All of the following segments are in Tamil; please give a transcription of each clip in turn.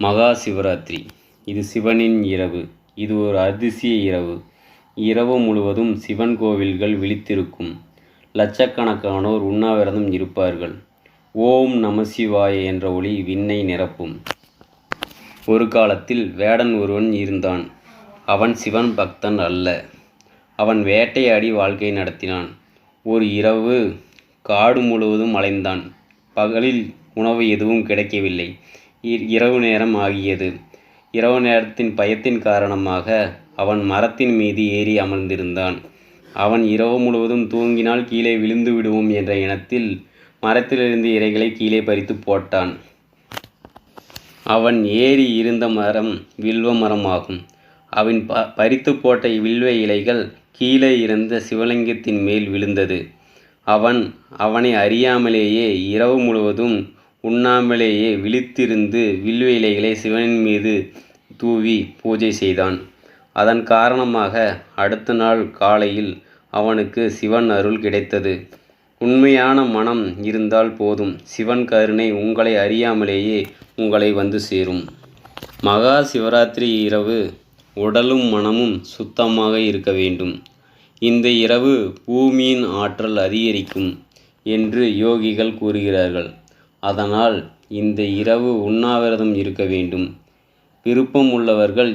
மகா சிவராத்திரி. இது சிவனின் இரவு. இது ஒரு அதிசய இரவு. இரவு முழுவதும் சிவன் கோவில்கள் விழித்திருக்கும். லட்சக்கணக்கானோர் உண்ணாவிரதம் இருப்பார்கள். ஓம் நமசிவாய என்ற ஒளி விண்ணை நிரப்பும். ஒரு காலத்தில் வேடன் ஒருவன் இருந்தான். அவன் சிவன் பக்தன் அல்ல. அவன் வேட்டையாடி வாழ்க்கை நடத்தினான். ஒரு இரவு காடு முழுவதும் அலைந்தான். பகலில் உணவு எதுவும் கிடைக்கவில்லை. இரவு நேரம் ஆகியது. இரவு நேரத்தின் பயத்தின் காரணமாக அவன் மரத்தின் மீது ஏறி அமர்ந்திருந்தான். அவன் இரவு முழுவதும் தூங்கினால் கீழே விழுந்து விடுவோம் என்ற எண்ணத்தில் மரத்திலிருந்து இலைகளை கீழே பறித்து போட்டான். அவன் ஏறி இருந்த மரம் வில்வ மரமாகும். அவன் பறித்து போட்ட வில்வ இலைகள் கீழே இருந்த சிவலிங்கத்தின் மேல் விழுந்தது. அவனை அறியாமலேயே இரவு முழுவதும் உண்ணாமலேயே விழித்திருந்து வில்வ இலைகளை சிவனின் மீது தூவி பூஜை செய்தான். அதன் காரணமாக அடுத்த நாள் காலையில் அவனுக்கு சிவன் அருள் கிடைத்தது. உண்மையான மனம் இருந்தால் போதும், சிவன் கருணை உங்களை அறியாமலேயே உங்களை வந்து சேரும். மகா சிவராத்திரி இரவு உடலும் மனமும் சுத்தமாக இருக்க வேண்டும். இந்த இரவு பூமியின் ஆற்றல் அதிகரிக்கும் என்று யோகிகள் கூறுகிறார்கள். அதனால் இந்த இரவு உண்ணாவிரதம் இருக்க வேண்டும். விருப்பம் உள்ளவர்கள்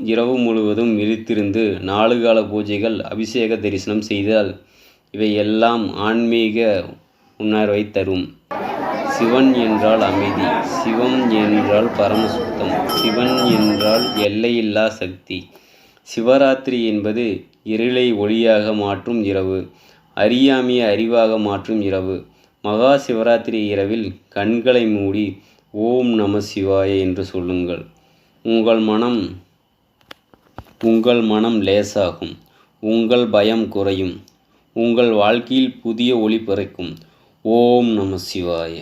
இரவு முழுவதும் விழித்திருந்து 4 கால பூஜைகள், அபிஷேக தரிசனம் செய்தால் இவை எல்லாம் ஆன்மீக உணர்வை தரும். சிவன் என்றால் அமைதி, சிவம் என்றால் பரமசுத்தம், சிவன் என்றால் எல்லையில்லா சக்தி. சிவராத்திரி என்பது இருளை ஒளியாக மாற்றும் இரவு, அறியாமையை அறிவாக மாற்றும் இரவு. மகா சிவராத்திரி இரவில் கண்களை மூடி ஓம் நம சிவாய என்று சொல்லுங்கள். உங்கள் மனம் லேசாகும். உங்கள் பயம் குறையும். உங்கள் வாழ்க்கையில் புதிய ஒளி பிறக்கும். ஓம் நம சிவாய.